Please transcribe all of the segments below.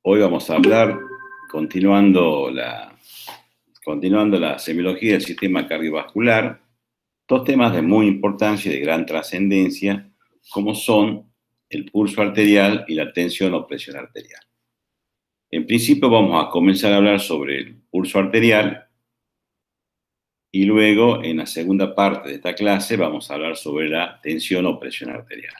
Hoy vamos a hablar, continuando la semiología del sistema cardiovascular, dos temas de muy importancia y de gran trascendencia, como son el pulso arterial y la tensión o presión arterial. En principio vamos a comenzar a hablar sobre el pulso arterial y luego, en la segunda parte de esta clase, vamos a hablar sobre la tensión o presión arterial.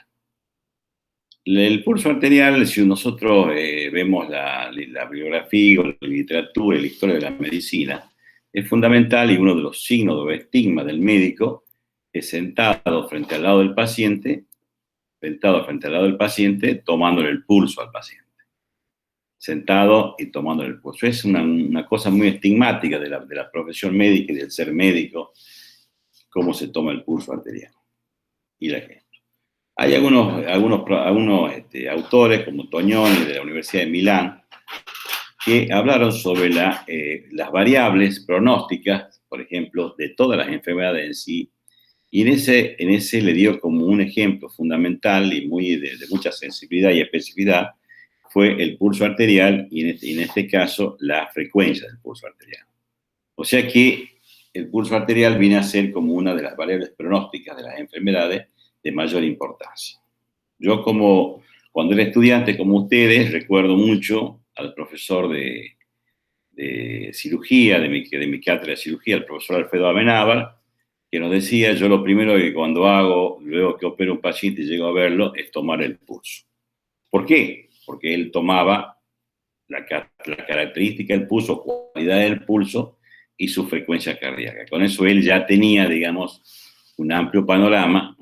El pulso arterial, si nosotros vemos la bibliografía, o la literatura y la historia de la medicina, es fundamental y uno de los signos o estigmas del médico es sentado frente al lado del paciente, tomándole el pulso al paciente. Sentado y tomándole el pulso. Es una cosa muy estigmática de la profesión médica y del ser médico, cómo se toma el pulso arterial y la gente. Hay algunos autores, como Tognoni de la Universidad de Milán, que hablaron sobre las variables pronósticas, por ejemplo, de todas las enfermedades en sí, y en ese le dio como un ejemplo fundamental y de mucha sensibilidad y especificidad, fue el pulso arterial y en este caso la frecuencia del pulso arterial. O sea que el pulso arterial viene a ser como una de las variables pronósticas de las enfermedades de mayor importancia. Yo cuando era estudiante como ustedes, recuerdo mucho al profesor de cirugía, de mi cátedra de cirugía, el profesor Alfredo Amenábar, que nos decía, yo lo primero que luego que opero un paciente y llego a verlo, es tomar el pulso. ¿Por qué? Porque él tomaba la característica del pulso, cualidad del pulso y su frecuencia cardíaca. Con eso él ya tenía, digamos, un amplio panorama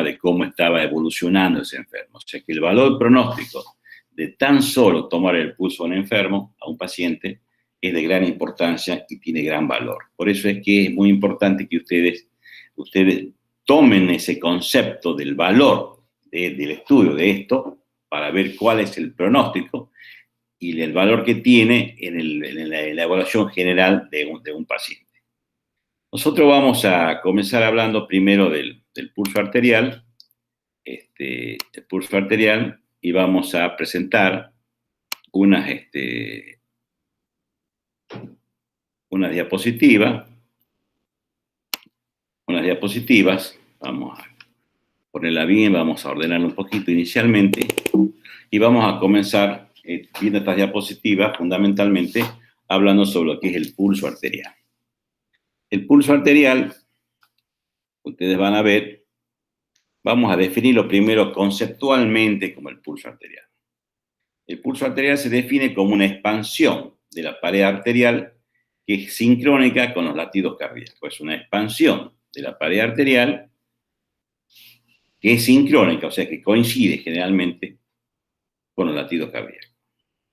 de cómo estaba evolucionando ese enfermo. O sea que el valor pronóstico de tan solo tomar el pulso a un enfermo, a un paciente, es de gran importancia y tiene gran valor. Por eso es que es muy importante que ustedes tomen ese concepto del valor del estudio de esto para ver cuál es el pronóstico y el valor que tiene en la evaluación general de un paciente. Nosotros vamos a comenzar hablando primero del pulso arterial, y vamos a presentar unas diapositivas. Vamos a ponerla bien, vamos a ordenarla un poquito inicialmente y vamos a comenzar viendo estas diapositivas fundamentalmente hablando sobre lo que es el pulso arterial. El pulso arterial, ustedes van a ver, vamos a definirlo primero conceptualmente como el pulso arterial. El pulso arterial se define como una expansión de la pared arterial que es sincrónica con los latidos cardíacos. Es una expansión de la pared arterial que es sincrónica, o sea que coincide generalmente con los latidos cardíacos.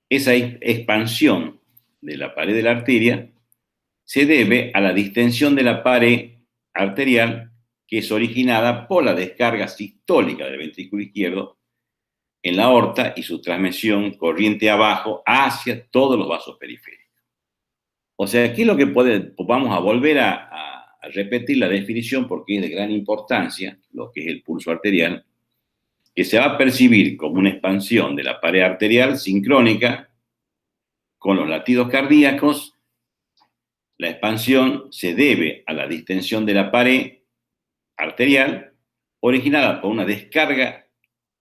Esa expansión de la pared de la arteria se debe a la distensión de la pared arterial que es originada por la descarga sistólica del ventrículo izquierdo en la aorta y su transmisión corriente abajo hacia todos los vasos periféricos. O sea, aquí vamos a volver a repetir la definición porque es de gran importancia lo que es el pulso arterial, que se va a percibir como una expansión de la pared arterial sincrónica con los latidos cardíacos. La expansión se debe a la distensión de la pared arterial originada por una descarga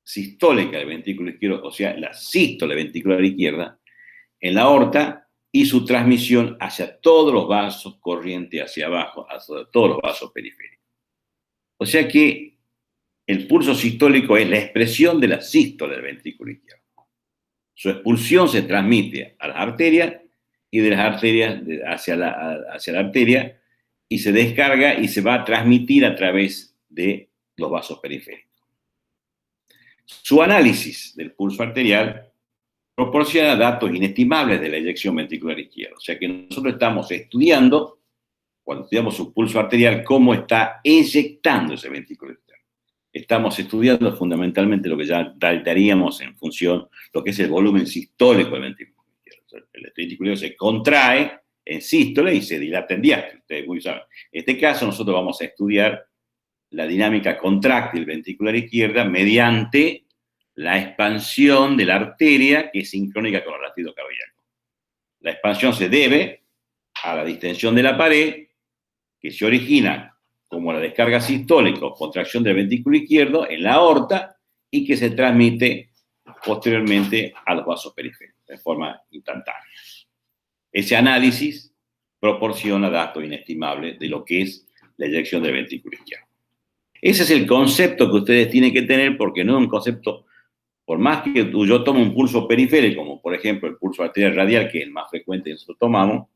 sistólica del ventrículo izquierdo, o sea, la sístole ventricular izquierda, en la aorta y su transmisión hacia todos los vasos corriente hacia abajo, hacia todos los vasos periféricos. O sea que el pulso sistólico es la expresión de la sístole del ventrículo izquierdo. Su expulsión se transmite a las arterias y de las arterias hacia la arteria y se descarga y se va a transmitir a través de los vasos periféricos. Su análisis del pulso arterial proporciona datos inestimables de la eyección ventricular izquierda. O sea que nosotros estamos estudiando, cuando estudiamos su pulso arterial, cómo está eyectando ese ventrículo izquierdo. Estamos estudiando fundamentalmente lo que ya daríamos en función lo que es el volumen sistólico del ventrículo izquierdo. El ventrículo se contrae en sístole y se dilata en diástole. Ustedes muy saben. En este caso nosotros vamos a estudiar la dinámica contráctil ventricular izquierda mediante la expansión de la arteria que es sincrónica con el latido cardíaco. La expansión se debe a la distensión de la pared que se origina como la descarga sistólica o contracción del ventrículo izquierdo en la aorta y que se transmite posteriormente a los vasos periféricos de forma instantánea. Ese análisis proporciona datos inestimables de lo que es la eyección del ventrículo izquierdo. Ese es el concepto que ustedes tienen que tener, porque no es un concepto, por más que yo tome un pulso periférico, como por ejemplo el pulso arterial radial, que es el más frecuente que nosotros tomamos,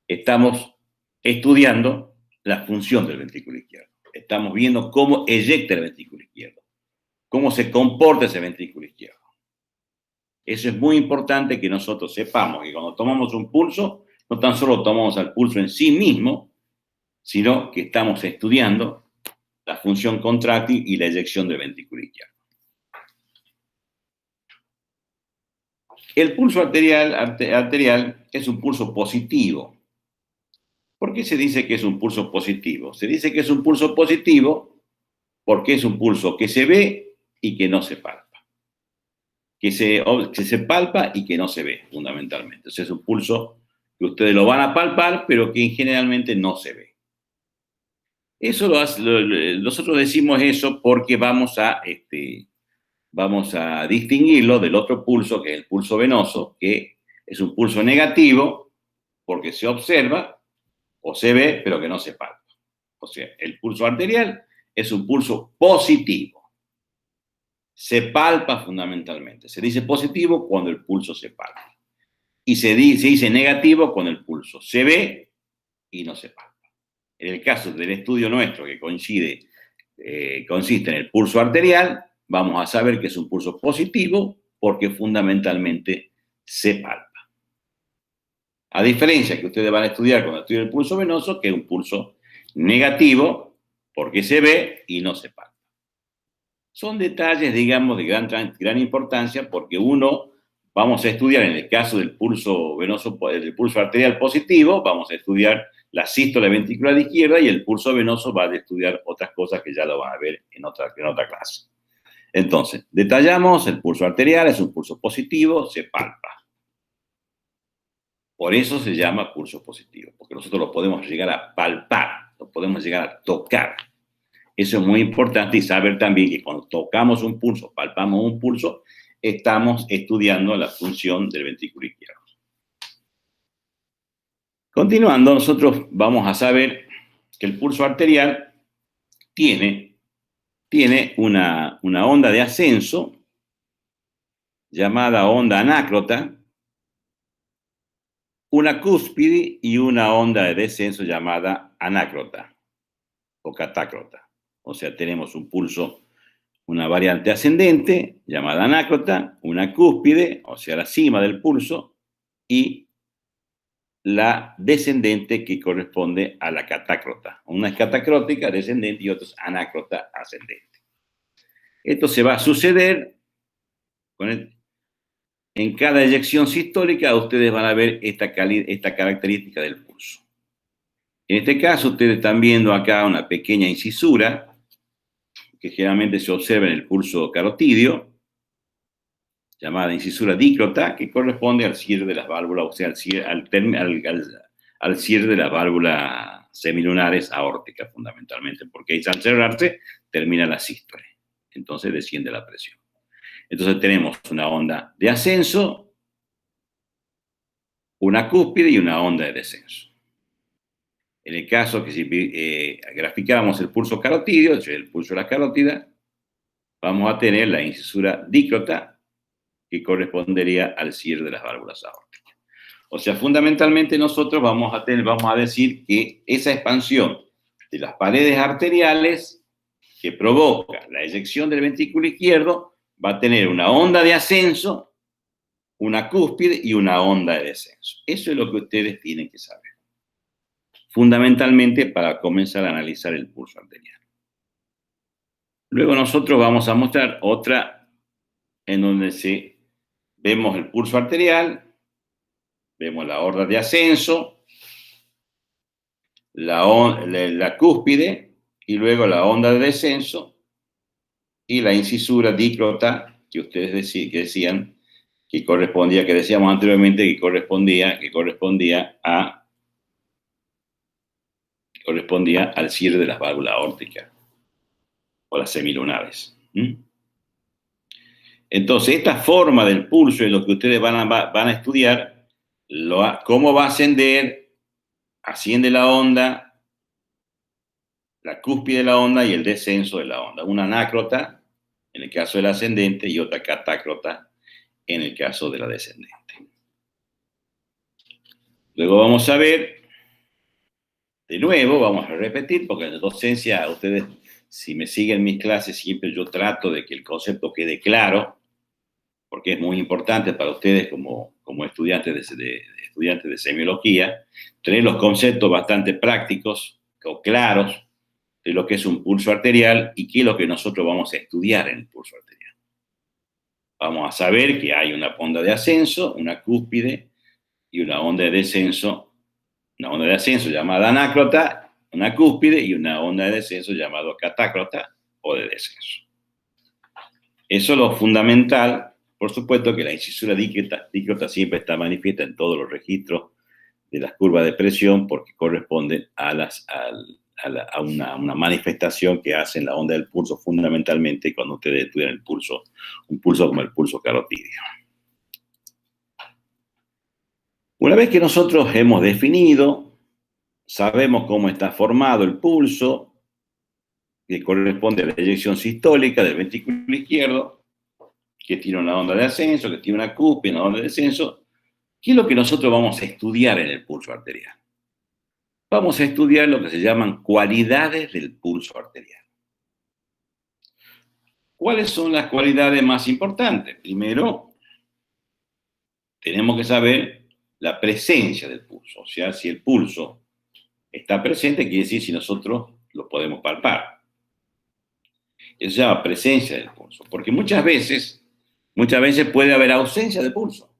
estamos estudiando la función del ventrículo izquierdo. Estamos viendo cómo eyecta el ventrículo izquierdo, cómo se comporta ese ventrículo izquierdo. Eso es muy importante que nosotros sepamos que cuando tomamos un pulso, no tan solo tomamos al pulso en sí mismo, sino que estamos estudiando la función contráctil y la eyección del ventrículo izquierdo. El pulso arterial es un pulso positivo. ¿Por qué se dice que es un pulso positivo? Se dice que es un pulso positivo porque es un pulso que se ve y que no se palpa. Que se palpa y que no se ve, fundamentalmente. O sea, es un pulso que ustedes lo van a palpar, pero que generalmente no se ve. Eso nosotros decimos eso porque vamos a distinguirlo del otro pulso, que es el pulso venoso, que es un pulso negativo porque se observa o se ve, pero que no se palpa. O sea, el pulso arterial es un pulso positivo. Se palpa fundamentalmente. Se dice positivo cuando el pulso se palpa. Y se dice negativo cuando el pulso se ve y no se palpa. En el caso del estudio nuestro, que consiste en el pulso arterial, vamos a saber que es un pulso positivo porque fundamentalmente se palpa. A diferencia que ustedes van a estudiar cuando estudian el pulso venoso, que es un pulso negativo porque se ve y no se palpa. Son detalles, digamos, de gran importancia porque vamos a estudiar en el caso del pulso venoso, del pulso arterial positivo, vamos a estudiar la sístole ventricular izquierda y el pulso venoso va a estudiar otras cosas que ya lo van a ver en otra clase. Entonces, detallamos, el pulso arterial es un pulso positivo, se palpa. Por eso se llama pulso positivo, porque nosotros lo podemos llegar a palpar, lo podemos llegar a tocar. Eso es muy importante y saber también que cuando tocamos un pulso, palpamos un pulso, estamos estudiando la función del ventrículo izquierdo. Continuando, nosotros vamos a saber que el pulso arterial tiene una onda de ascenso llamada onda anácrota, una cúspide y una onda de descenso llamada anácrota o catácrota. O sea, tenemos un pulso, una variante ascendente llamada anácrota, una cúspide, o sea, la cima del pulso, y la descendente que corresponde a la catácrota. Una es catacrótica, descendente, y otra es anácrota, ascendente. Esto se va a suceder en cada eyección sistólica. Ustedes van a ver esta característica del pulso. En este caso, ustedes están viendo acá una pequeña incisura que generalmente se observa en el pulso carotidio, llamada incisura dícrota, que corresponde al cierre de las válvulas, o sea, al cierre de las válvulas semilunares aórticas, fundamentalmente, porque al cerrarse termina la sístole. Entonces desciende la presión. Entonces tenemos una onda de ascenso, una cúspide y una onda de descenso. En el caso que si graficáramos el pulso carotidio, es decir, el pulso de la carótida, vamos a tener la incisura dícrota, que correspondería al cierre de las válvulas aórticas. O sea, fundamentalmente nosotros vamos a decir que esa expansión de las paredes arteriales que provoca la eyección del ventrículo izquierdo va a tener una onda de ascenso, una cúspide y una onda de descenso. Eso es lo que ustedes tienen que saber, fundamentalmente para comenzar a analizar el pulso arterial. Luego nosotros vamos a mostrar otra en donde vemos el pulso arterial, vemos la onda de ascenso, la cúspide y luego la onda de descenso y la incisura dícrota que ustedes decían que correspondía, que decíamos anteriormente que correspondía al cierre de las válvulas aórticas o las semilunares. Entonces, esta forma del pulso es lo que ustedes van a estudiar, cómo va a ascender, asciende la onda, la cúspide de la onda y el descenso de la onda. Una anácrota, en el caso del ascendente, y otra catácrota, en el caso de la descendente. Luego vamos a ver, de nuevo, vamos a repetir, porque en la docencia, ustedes, si me siguen mis clases, siempre yo trato de que el concepto quede claro, porque es muy importante para ustedes como estudiantes de semiología, tener los conceptos bastante prácticos o claros de lo que es un pulso arterial y qué es lo que nosotros vamos a estudiar en el pulso arterial. Vamos a saber que hay una onda de ascenso, una cúspide y una onda de descenso llamada anácrota, una cúspide, y una onda de descenso llamada catácrota o de descenso. Eso es lo fundamental. Por supuesto que la incisura dícrota siempre está manifiesta en todos los registros de las curvas de presión porque corresponden a una manifestación que hace en la onda del pulso, fundamentalmente cuando ustedes estudian el pulso, un pulso como el pulso carotídeo. Una vez que nosotros hemos definido, sabemos cómo está formado el pulso, que corresponde a la eyección sistólica del ventrículo izquierdo, que tiene una onda de ascenso, que tiene una cúspide, una onda de descenso. ¿Qué es lo que nosotros vamos a estudiar en el pulso arterial? Vamos a estudiar lo que se llaman cualidades del pulso arterial. ¿Cuáles son las cualidades más importantes? Primero, tenemos que saber la presencia del pulso. O sea, si el pulso está presente, quiere decir si nosotros lo podemos palpar. Eso se llama presencia del pulso. Porque muchas veces puede haber ausencia de pulso.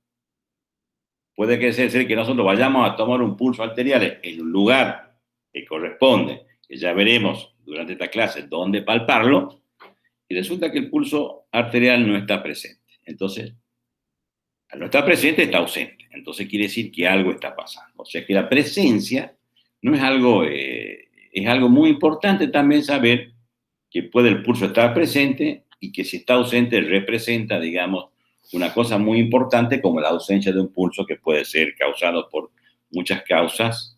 Puede ser que nosotros vayamos a tomar un pulso arterial en un lugar que corresponde, que ya veremos durante esta clase dónde palparlo, y resulta que el pulso arterial no está presente. Entonces, al no estar presente, está ausente. Entonces quiere decir que algo está pasando. O sea que la presencia no es algo, es algo muy importante también saber que puede el pulso estar presente y que si está ausente representa, digamos, una cosa muy importante como la ausencia de un pulso que puede ser causado por muchas causas,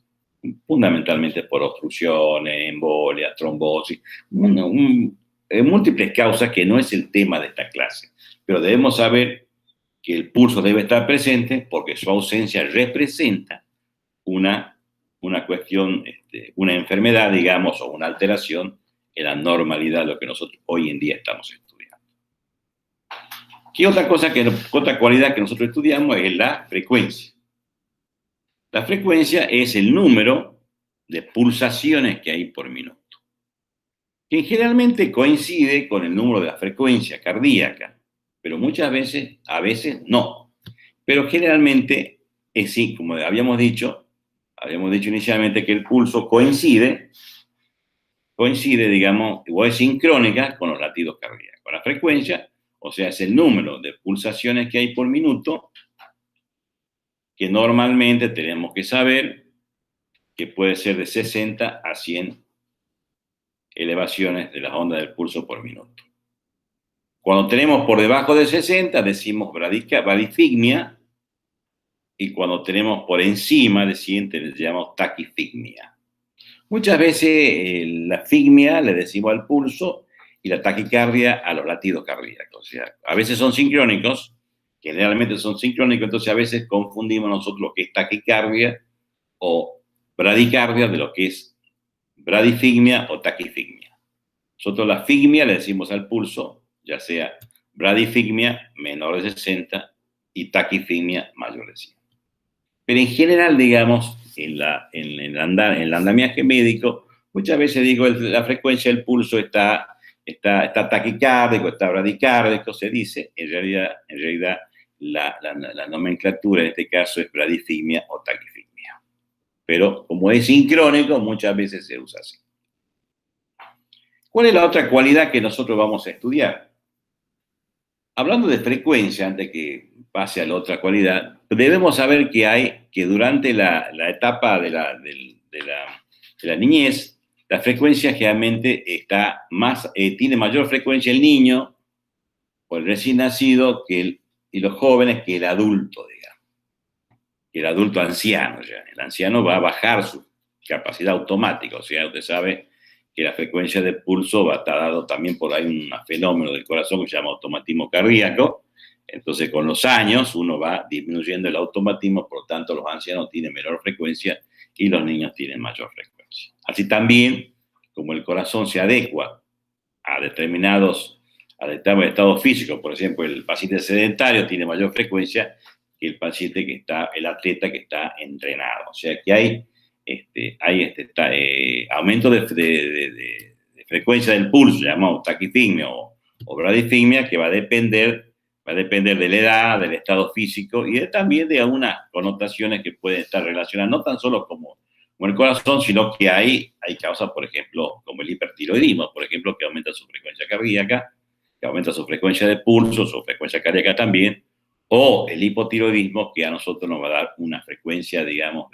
fundamentalmente por obstrucciones, embolias, trombosis, múltiples causas que no es el tema de esta clase. Pero debemos saber que el pulso debe estar presente porque su ausencia representa una cuestión, una enfermedad, digamos, o una alteración en la normalidad de lo que nosotros hoy en día estamos estudiando. ¿Qué otra cualidad que nosotros estudiamos es la frecuencia? La frecuencia es el número de pulsaciones que hay por minuto, que generalmente coincide con el número de la frecuencia cardíaca, pero muchas veces, a veces no. Pero generalmente es sí, como habíamos dicho inicialmente que el pulso coincide, digamos, o es sincrónica con los latidos cardíacos. La frecuencia, o sea, es el número de pulsaciones que hay por minuto, que normalmente tenemos que saber que puede ser de 60 a 100 elevaciones de las ondas del pulso por minuto. Cuando tenemos por debajo de 60, decimos bradifigmia, y cuando tenemos por encima de 100, le llamamos taquifigmia. Muchas veces la figmia le decimos al pulso y la taquicardia a los latidos cardíacos. O sea, a veces son sincrónicos, generalmente son sincrónicos, entonces a veces confundimos nosotros lo que es taquicardia o bradicardia de lo que es bradifigmia o taquifigmia. Nosotros la figmia le decimos al pulso, ya sea bradifigmia menor de 60 y taquifigmia mayor de 100. Pero en general, digamos, en el andamiaje médico, muchas veces digo la frecuencia del pulso está taquicárdico, está bradicárdico, se dice. En realidad la nomenclatura en este caso es bradifigmia o taquifigmia. Pero como es sincrónico, muchas veces se usa así. ¿Cuál es la otra cualidad que nosotros vamos a estudiar? hablando de frecuencia, antes que pase a la otra cualidad, debemos saber que durante la etapa de la niñez, la frecuencia generalmente tiene mayor frecuencia el niño o el recién nacido y los jóvenes que el adulto, digamos, que el adulto anciano ya. El anciano va a bajar su capacidad automática, o sea, usted sabe que la frecuencia de pulso va a estar dado también por ahí un fenómeno del corazón que se llama automatismo cardíaco. Entonces, con los años uno va disminuyendo el automatismo, por lo tanto, los ancianos tienen menor frecuencia y los niños tienen mayor frecuencia. Así también, como el corazón se adecua a determinados estados físicos, por ejemplo, el paciente sedentario tiene mayor frecuencia que el atleta que está entrenado. O sea que hay aumento de frecuencia del pulso, llamado taquifimia o bradifimia, que va a depender de la edad, del estado físico y también de algunas connotaciones que pueden estar relacionadas, no tan solo como el corazón, sino que hay causas, por ejemplo, como el hipertiroidismo, por ejemplo, que aumenta su frecuencia cardíaca, que aumenta su frecuencia de pulso, su frecuencia cardíaca también, o el hipotiroidismo, que a nosotros nos va a dar una frecuencia, digamos,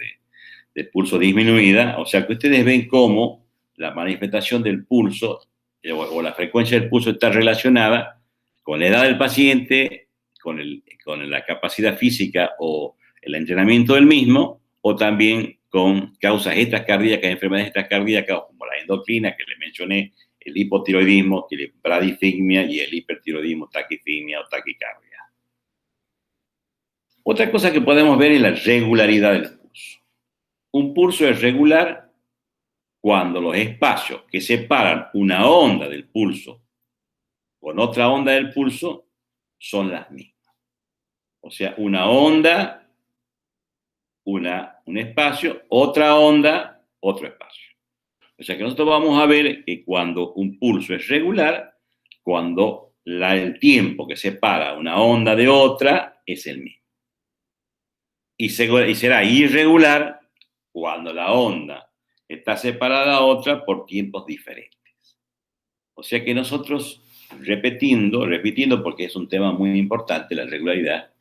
de pulso disminuida. O sea que ustedes ven cómo la manifestación del pulso o la frecuencia del pulso está relacionada con la edad del paciente, con la capacidad física o el entrenamiento del mismo, o también con causas extracardíacas, enfermedades extracardíacas, como la endocrina que le mencioné, el hipotiroidismo, la bradifimia y el hipertiroidismo, taquifimia o taquicardia. Otra cosa que podemos ver es la regularidad del pulso. Un pulso es regular cuando los espacios que separan una onda del pulso con otra onda del pulso son las mismas. O sea, una onda, un espacio, otra onda, otro espacio. O sea que nosotros vamos a ver que cuando un pulso es regular, cuando el tiempo que separa una onda de otra es el mismo. Y será irregular cuando la onda está separada de otra por tiempos diferentes. O sea que nosotros, repitiendo, porque es un tema muy importante, la regularidad,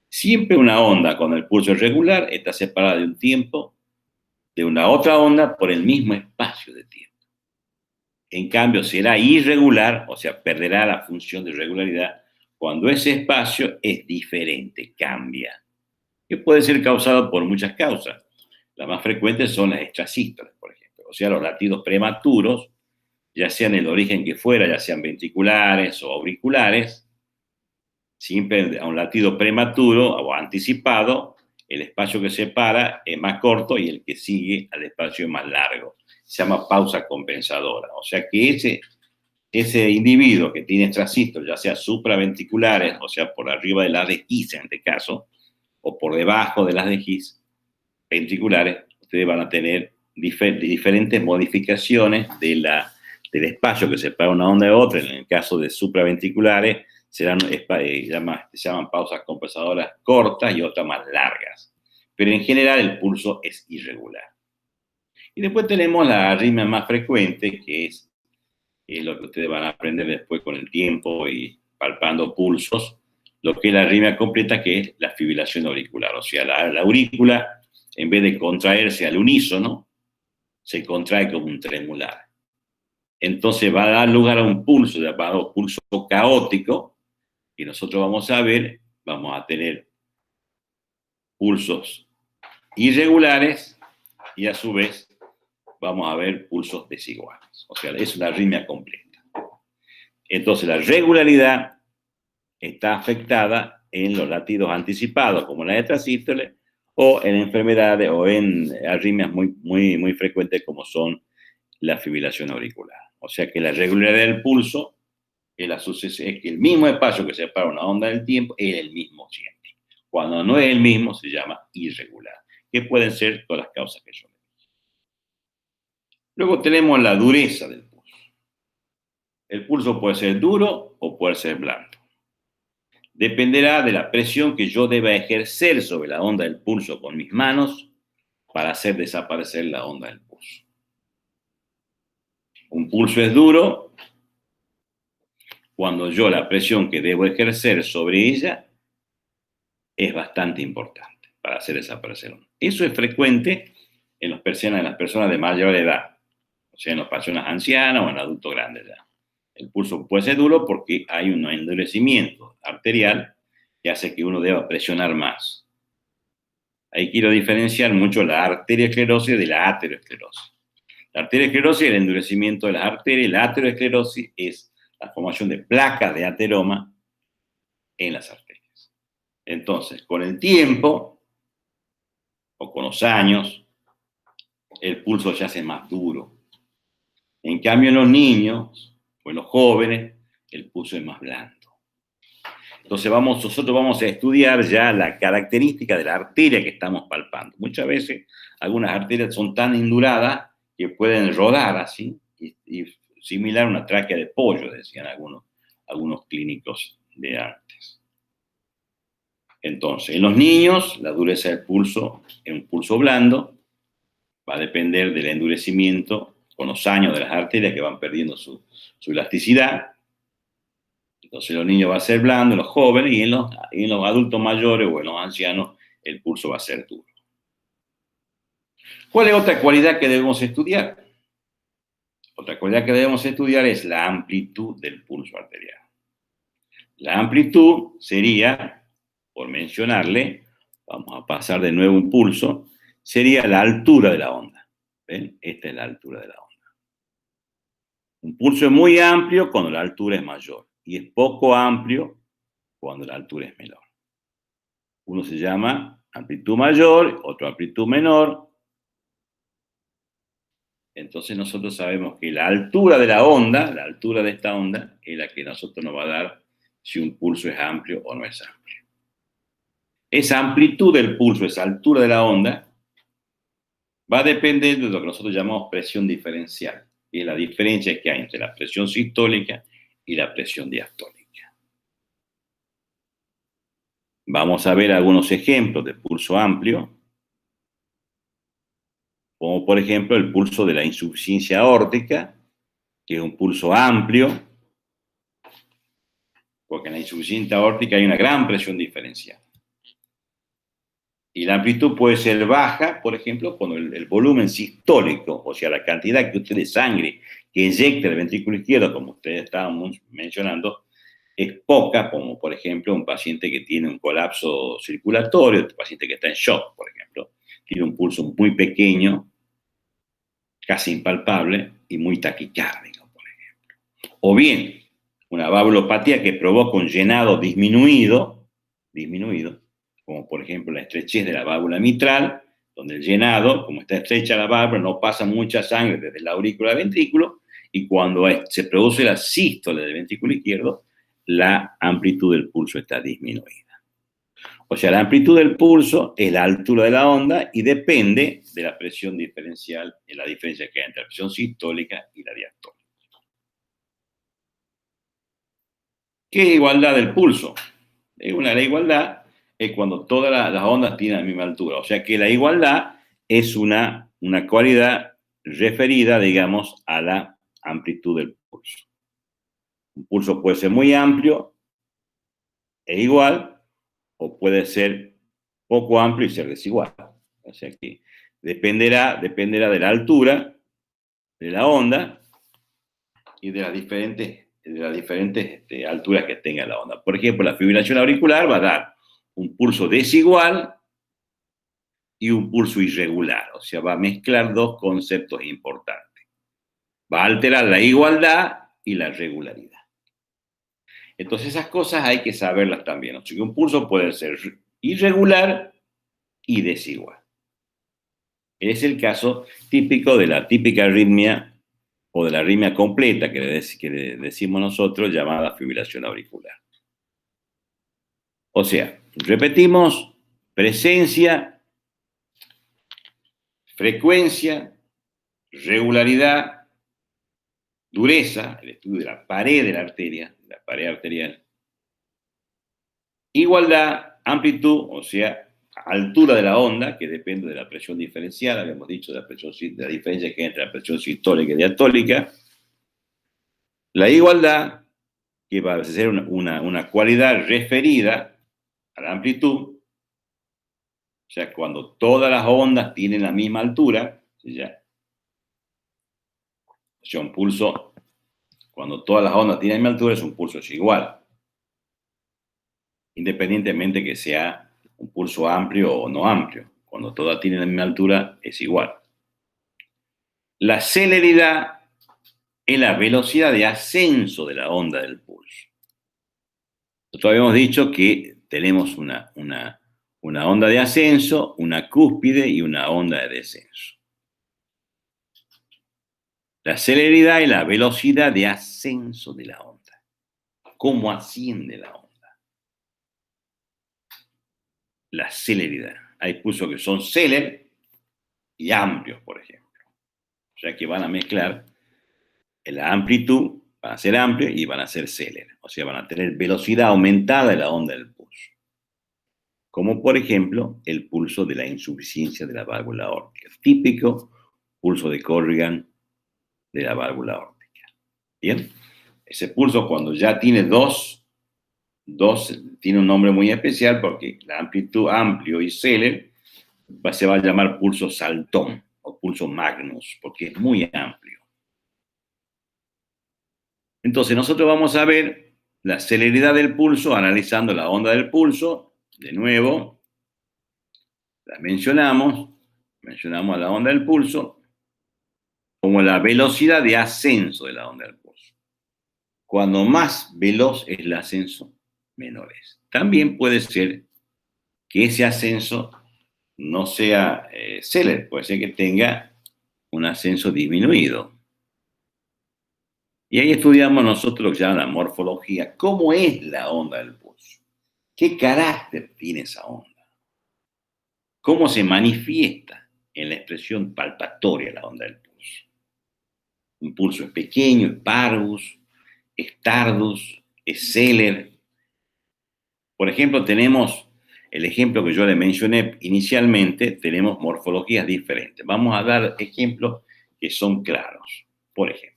siempre una onda con el pulso regular está separada de un tiempo, de una otra onda por el mismo espacio de tiempo. En cambio, será irregular, o sea, perderá la función de regularidad cuando ese espacio es diferente, cambia, que puede ser causado por muchas causas. Las más frecuentes son las extrasístoles, por ejemplo, o sea, los latidos prematuros, ya sean el origen que fuera, ya sean ventriculares o auriculares, siempre a un latido prematuro o anticipado, el espacio que separa es más corto y el que sigue al espacio es más largo. Se llama pausa compensadora. O sea que ese individuo que tiene extrasístoles, ya sea supraventriculares, o sea, por arriba de las de His en este caso, o por debajo de las de His ventriculares, ustedes van a tener diferentes modificaciones del espacio que separa una onda de otra. En el caso de supraventriculares, se llaman pausas compensadoras cortas y otras más largas. Pero en general el pulso es irregular. Y después tenemos la arritmia más frecuente, que es lo que ustedes van a aprender después con el tiempo y palpando pulsos, lo que es la arritmia completa, que es la fibrilación auricular. O sea, la aurícula, en vez de contraerse al unísono, se contrae como un tremular. Entonces va a dar lugar a un pulso llamado pulso caótico, y nosotros vamos a tener pulsos irregulares y a su vez vamos a ver pulsos desiguales. O sea, es una arritmia completa. Entonces la regularidad está afectada en los latidos anticipados, como la extrasístole, o en enfermedades o en arritmias muy, muy, muy frecuentes como son la fibrilación auricular. O sea que la regularidad del pulso es que el mismo espacio que separa una onda del tiempo es el mismo siempre. Cuando no es el mismo se llama irregular, que pueden ser todas las causas que yo le dije. Luego tenemos la dureza del pulso. El pulso puede ser duro o puede ser blando. Dependerá de la presión que yo deba ejercer sobre la onda del pulso con mis manos para hacer desaparecer la onda del pulso. Un pulso es duro cuando yo la presión que debo ejercer sobre ella es bastante importante para hacer desaparecer onda. Eso es frecuente en las personas de mayor edad, o sea, en las personas ancianas o en adultos grandes ya. El pulso puede ser duro porque hay un endurecimiento arterial que hace que uno deba presionar más. Ahí quiero diferenciar mucho la arteriosclerosis de la aterosclerosis. La arteriosclerosis es el endurecimiento de las arterias, y la aterosclerosis es la formación de placas de ateroma en las arterias. Entonces, con el tiempo, o con los años, el pulso se hace más duro. En cambio, en los niños o en los jóvenes, el pulso es más blando. Entonces nosotros vamos a estudiar ya la característica de la arteria que estamos palpando. Muchas veces algunas arterias son tan induradas que pueden rodar así, y similar a una tráquea de pollo, decían algunos clínicos de antes. Entonces, en los niños, la dureza del pulso es un pulso blando, va a depender del endurecimiento con los años de las arterias que van perdiendo su elasticidad. Entonces los niños va a ser blando, en los jóvenes, y en los adultos mayores o en los ancianos el pulso va a ser duro. ¿Cuál es otra cualidad que debemos estudiar? Otra cualidad que debemos estudiar es la amplitud del pulso arterial. La amplitud sería, por mencionarle, vamos a pasar de nuevo un pulso, sería la altura de la onda. ¿Ven? Esta es la altura de la onda. Un pulso es muy amplio cuando la altura es mayor y es poco amplio cuando la altura es menor. Uno se llama amplitud mayor, otro amplitud menor. Entonces nosotros sabemos que la altura de la onda, la altura de esta onda, es la que nosotros nos va a dar si un pulso es amplio o no es amplio. Esa amplitud del pulso, esa altura de la onda, va a depender de lo que nosotros llamamos presión diferencial, y es la diferencia que hay entre la presión sistólica y la presión diastólica. Vamos a ver algunos ejemplos de pulso amplio, como por ejemplo el pulso de la insuficiencia aórtica, que es un pulso amplio, porque en la insuficiencia aórtica hay una gran presión diferencial. Y la amplitud puede ser baja, por ejemplo, cuando el volumen sistólico, o sea, la cantidad que usted de sangre que inyecta el ventrículo izquierdo, como ustedes estaban mencionando, es poca, como por ejemplo un paciente que tiene un colapso circulatorio, un paciente que está en shock, por ejemplo, tiene un pulso muy pequeño, casi impalpable y muy taquicárdico, por ejemplo. O bien, una valvulopatía que provoca un llenado disminuido, como por ejemplo la estrechez de la válvula mitral, donde el llenado, como está estrecha la válvula, no pasa mucha sangre desde la aurícula al ventrículo, y cuando se produce la sístole del ventrículo izquierdo, la amplitud del pulso está disminuida. O sea, la amplitud del pulso es la altura de la onda y depende de la presión diferencial, de la diferencia que hay entre la presión sistólica y la diastólica. ¿Qué es igualdad del pulso? La igualdad es cuando todas las ondas tienen la misma altura. O sea que la igualdad es una cualidad referida, digamos, a la amplitud del pulso. Un pulso puede ser muy amplio e igual, o puede ser poco amplio y ser desigual. O sea que dependerá de la altura de la onda y de las diferentes alturas que tenga la onda. Por ejemplo, la fibrilación auricular va a dar un pulso desigual y un pulso irregular. O sea, va a mezclar dos conceptos importantes. Va a alterar la igualdad y la regularidad. Entonces esas cosas hay que saberlas también. O sea, que un pulso puede ser irregular y desigual. Es el caso típico de la típica arritmia o de la arritmia completa que le decimos nosotros, llamada fibrilación auricular. O sea, repetimos: presencia, frecuencia, regularidad, dureza, el estudio de la pared de la arteria, la pared arterial, igualdad, amplitud, o sea, altura de la onda, que depende de la presión diferencial, habíamos dicho de la diferencia que hay entre la presión sistólica y diastólica, la igualdad, que va a ser una cualidad referida a la amplitud. O sea, cuando todas las ondas tienen la misma altura, ya, o sea, un pulso, cuando todas las ondas tienen la misma altura, es un pulso es igual, independientemente que sea un pulso amplio o no amplio. Cuando todas tienen la misma altura, es igual. La celeridad es la velocidad de ascenso de la onda del pulso. Nosotros habíamos dicho que tenemos una onda de ascenso, una cúspide y una onda de descenso. La celeridad es la velocidad de ascenso de la onda. ¿Cómo asciende la onda? La celeridad. Hay pulsos que son céleres y amplios, por ejemplo. O sea que van a mezclar la amplitud, van a ser amplios y van a ser céleres. O sea, van a tener velocidad aumentada de la onda del pulso. Como por ejemplo el pulso de la insuficiencia de la válvula aórtica. Típico pulso de Corrigan de la válvula aórtica. Bien, ese pulso cuando ya tiene dos, tiene un nombre muy especial porque la amplitud amplio y célebre se va a llamar pulso saltón o pulso magnus porque es muy amplio. Entonces nosotros vamos a ver la celeridad del pulso analizando la onda del pulso. De nuevo, la mencionamos a la onda del pulso como la velocidad de ascenso de la onda del pulso. Cuando más veloz es el ascenso, menor es. También puede ser que ese ascenso no sea célere, puede ser que tenga un ascenso disminuido. Y ahí estudiamos nosotros ya la morfología, cómo es la onda del pulso, qué carácter tiene esa onda, cómo se manifiesta en la expresión palpatoria la onda del pulso. Un pulso es pequeño, es parvus, es tardus, es célere. Por ejemplo, tenemos el ejemplo que yo le mencioné inicialmente, tenemos morfologías diferentes. Vamos a dar ejemplos que son claros. Por ejemplo,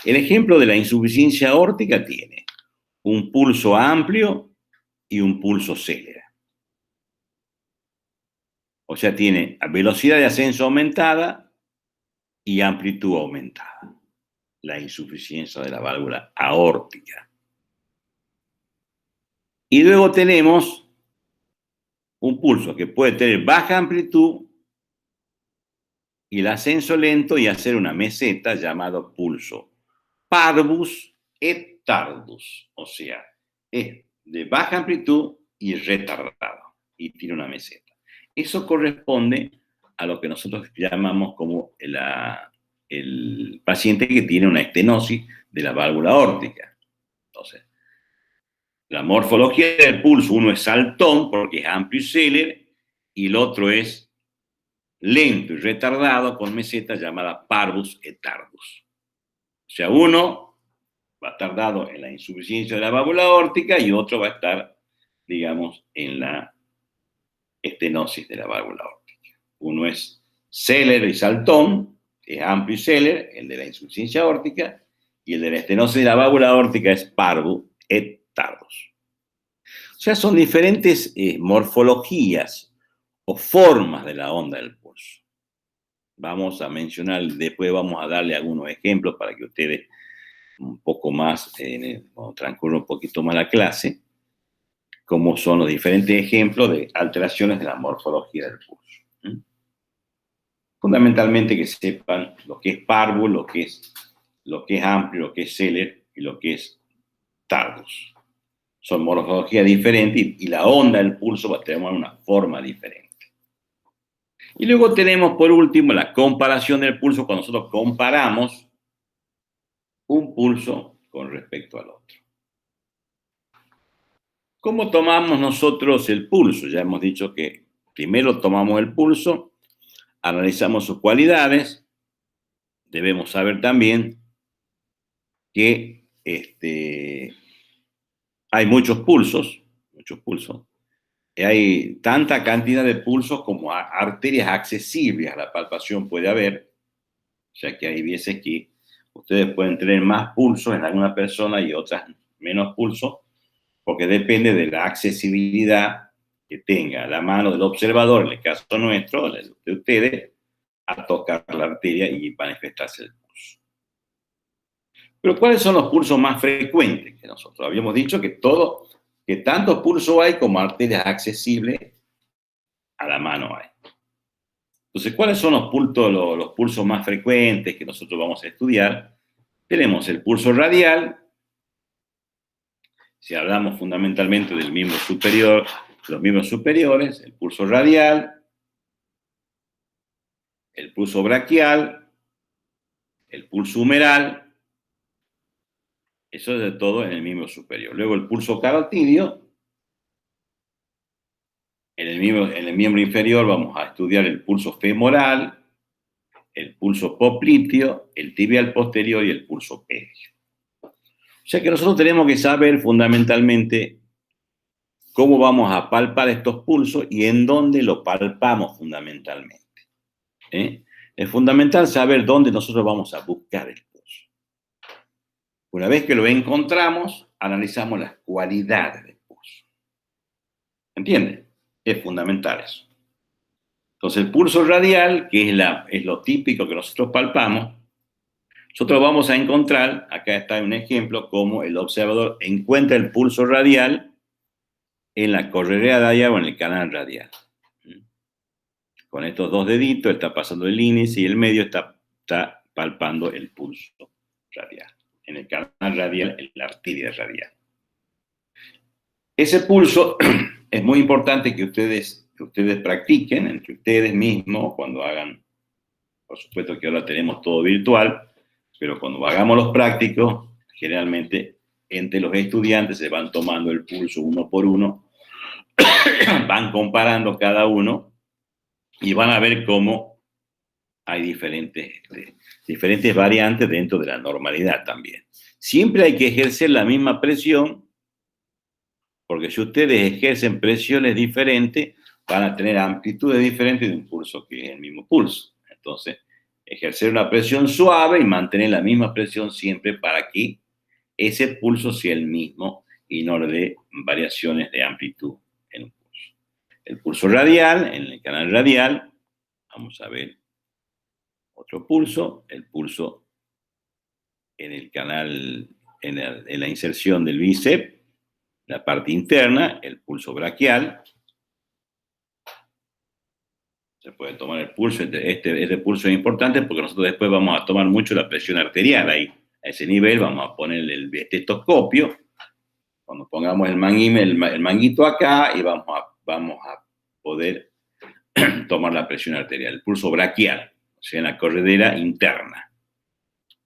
el ejemplo de la insuficiencia aórtica tiene un pulso amplio y un pulso célere. O sea, tiene velocidad de ascenso aumentada y amplitud aumentada. La insuficiencia de la válvula aórtica. Y luego tenemos un pulso que puede tener baja amplitud y el ascenso lento y hacer una meseta llamado pulso parvus et tardus. O sea, es de baja amplitud y retardado y tiene una meseta. Eso corresponde a lo que nosotros llamamos como el paciente que tiene una estenosis de la válvula aórtica. Entonces, la morfología del pulso, uno es saltón porque es amplio y célere, y el otro es lento y retardado con meseta llamada parvus et tardus. O sea, uno va a estar dado en la insuficiencia de la válvula aórtica y otro va a estar, digamos, en la estenosis de la válvula aórtica. Uno es célere y saltón, que es amplio y célere, el de la insuficiencia aórtica, y el de la estenosis de la válvula aórtica es parvus et tardus. O sea, son diferentes morfologías o formas de la onda del pulso. Vamos a mencionar, después vamos a darle algunos ejemplos para que ustedes un poco más, cuando transcurra un poquito más la clase, cómo son los diferentes ejemplos de alteraciones de la morfología del pulso. Fundamentalmente que sepan lo que es parvus, lo que es amplio, lo que es célere y lo que es tardus. Son morfologías diferentes y la onda del pulso va a tener una forma diferente. Y luego tenemos por último la comparación del pulso cuando nosotros comparamos un pulso con respecto al otro. ¿Cómo tomamos nosotros el pulso? Ya hemos dicho que primero tomamos el pulso, analizamos sus cualidades, debemos saber también que hay muchos pulsos, hay tanta cantidad de pulsos como arterias accesibles a la palpación puede haber, o sea que hay veces que ustedes pueden tener más pulsos en alguna persona y otras menos pulso, porque depende de la accesibilidad que tenga la mano del observador, en el caso nuestro, de ustedes, a tocar la arteria y manifestarse el pulso. Pero ¿cuáles son los pulsos más frecuentes que nosotros? Habíamos dicho que tanto pulso hay como arterias accesibles a la mano hay. Entonces, ¿cuáles son los pulsos más frecuentes que nosotros vamos a estudiar? Tenemos el pulso radial, si hablamos fundamentalmente del miembro superior, los miembros superiores, el pulso radial, el pulso braquial, el pulso humeral, eso es de todo en el miembro superior. Luego el pulso carotidio, en el miembro inferior vamos a estudiar el pulso femoral, el pulso popliteo, el tibial posterior y el pulso pedio. O sea que nosotros tenemos que saber fundamentalmente cómo vamos a palpar estos pulsos y en dónde lo palpamos fundamentalmente. Es fundamental saber dónde nosotros vamos a buscar el pulso. Una vez que lo encontramos, analizamos las cualidades del pulso. ¿Entienden? Es fundamental eso. Entonces, el pulso radial, que es lo típico que nosotros palpamos, nosotros vamos a encontrar, acá está un ejemplo, cómo el observador encuentra el pulso radial en la correa radial o en el canal radial. Con estos dos deditos está pasando el índice y el medio está palpando el pulso radial. En el canal radial, en la arteria radial. Ese pulso es muy importante que ustedes practiquen entre ustedes mismos cuando hagan, por supuesto que ahora tenemos todo virtual, pero cuando hagamos los prácticos, generalmente entre los estudiantes se van tomando el pulso uno por uno, van comparando cada uno y van a ver cómo hay diferentes variantes dentro de la normalidad también. Siempre hay que ejercer la misma presión, porque si ustedes ejercen presiones diferentes, van a tener amplitudes diferentes de un pulso que es el mismo pulso. Entonces, ejercer una presión suave y mantener la misma presión siempre para que ese pulso sea el mismo y no le dé variaciones de amplitud en un pulso. El pulso radial, en el canal radial, vamos a ver otro pulso, el pulso en el canal, en la inserción del bíceps, la parte interna, el pulso braquial. Se puede tomar el pulso, este pulso es importante porque nosotros después vamos a tomar mucho la presión arterial ahí. A ese nivel vamos a poner el estetoscopio, cuando pongamos el manguito acá y vamos a poder tomar la presión arterial, el pulso braquial, o sea, en la corredera interna.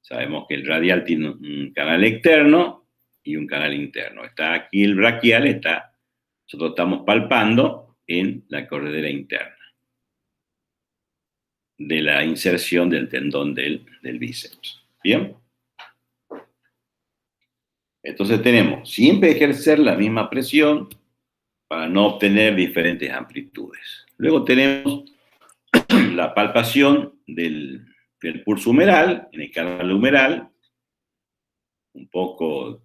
Sabemos que el radial tiene un canal externo y un canal interno. Está aquí el braquial, nosotros estamos palpando en la corredera interna de la inserción del tendón del bíceps. ¿Bien? Entonces tenemos siempre ejercer la misma presión para no obtener diferentes amplitudes. Luego tenemos la palpación del pulso humeral, en el canal humeral, un poco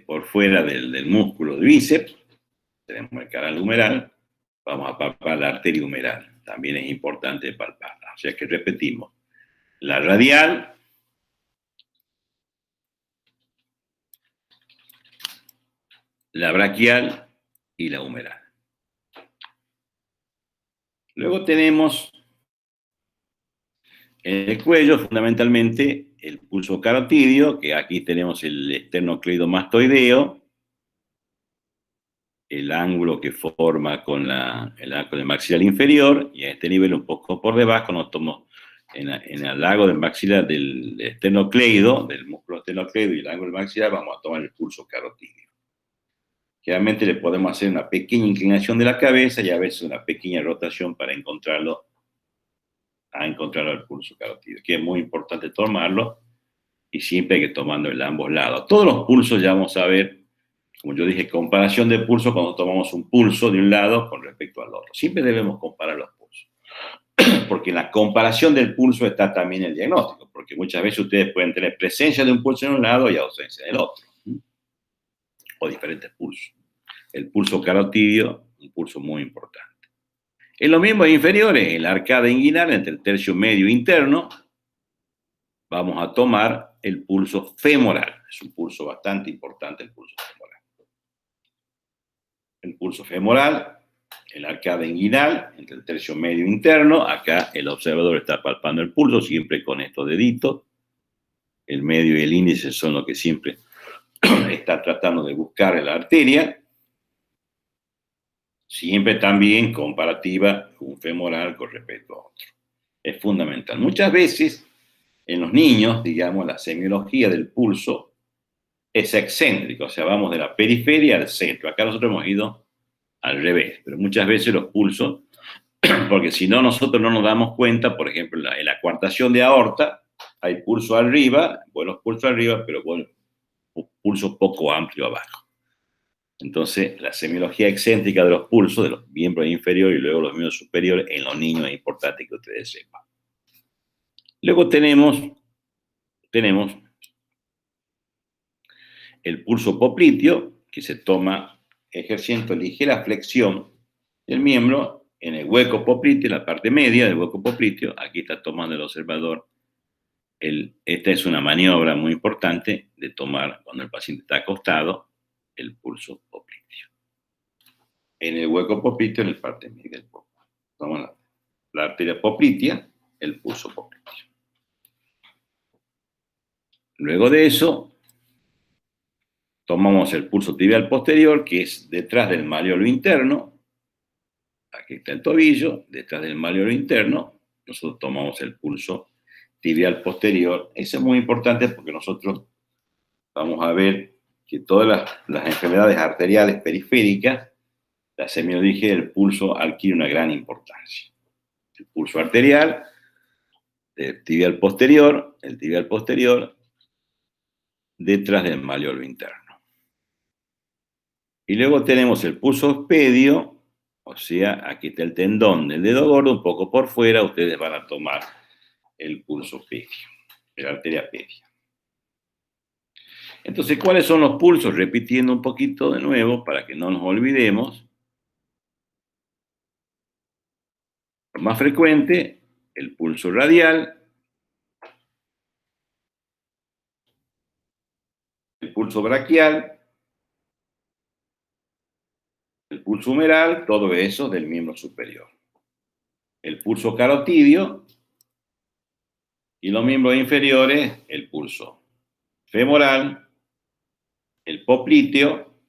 por fuera del músculo de bíceps. Tenemos el canal humeral, vamos a palpar la arteria humeral. También es importante palparla. O sea que repetimos, la radial, la braquial y la humeral. Luego tenemos en el cuello, fundamentalmente, el pulso carotidio, que aquí tenemos el esternocleidomastoideo, el ángulo que forma con el maxilar inferior, y a este nivel un poco por debajo nos tomamos en el lago del maxilar del esternocleido, del músculo esternocleido y el ángulo del maxilar, vamos a tomar el pulso carotidio. Generalmente le podemos hacer una pequeña inclinación de la cabeza y a veces una pequeña rotación para encontrarlo el pulso carotidio, que es muy importante tomarlo y siempre hay que tomarlo en ambos lados. Todos los pulsos ya vamos a ver, como yo dije, comparación de pulso cuando tomamos un pulso de un lado con respecto al otro. Siempre debemos comparar los pulsos, porque en la comparación del pulso está también el diagnóstico, porque muchas veces ustedes pueden tener presencia de un pulso en un lado y ausencia del otro. o diferentes pulsos. El pulso carotidio, un pulso muy importante. En los miembros inferiores, en la arcada inguinal, entre el tercio medio interno, vamos a tomar el pulso femoral. Es un pulso bastante importante, el pulso femoral. El pulso femoral, en la arcada inguinal, entre el tercio medio interno. Acá el observador está palpando el pulso, siempre con estos deditos. El medio y el índice son los que siempre está tratando de buscar en la arteria. Siempre también comparativa un femoral con respecto a otro. Es fundamental. Muchas veces en los niños, digamos, la semiología del pulso es excéntrica, o sea, vamos de la periferia al centro. Acá nosotros hemos ido al revés, pero muchas veces los pulsos, porque si no nosotros no nos damos cuenta, por ejemplo, en la coartación de aorta hay pulso arriba, buenos pulsos arriba, pero bueno, pulso poco amplio abajo. Entonces, la semiología excéntrica de los pulsos, de los miembros inferiores y luego los miembros superiores, en los niños es importante que ustedes sepan. Luego tenemos el pulso popliteo, que se toma ejerciendo ligera flexión del miembro en el hueco popliteo, en la parte media del hueco popliteo. Aquí está tomando el observador. Esta es una maniobra muy importante de tomar cuando el paciente está acostado el pulso popliteo. En el hueco popliteo, en la parte media del hueco. Toma la arteria poplitea, el pulso popliteo. Luego de eso, tomamos el pulso tibial posterior, que es detrás del malleolo interno. Aquí está el tobillo, detrás del malleolo interno. Nosotros tomamos el pulso tibial posterior. Eso es muy importante porque nosotros vamos a ver que todas las enfermedades arteriales periféricas, la semiología del pulso adquiere una gran importancia. El pulso arterial, el tibial posterior, detrás del malleolo interno. Y luego tenemos el pulso espedio, o sea, aquí está el tendón del dedo gordo, un poco por fuera, ustedes van a tomar el pulso pedio, la arteria pedia. Entonces, ¿cuáles son los pulsos? Repitiendo un poquito de nuevo para que no nos olvidemos. Lo más frecuente, el pulso radial, el pulso braquial, el pulso humeral, todo eso del miembro superior. El pulso carotidio y los miembros inferiores, el pulso femoral, el popliteo,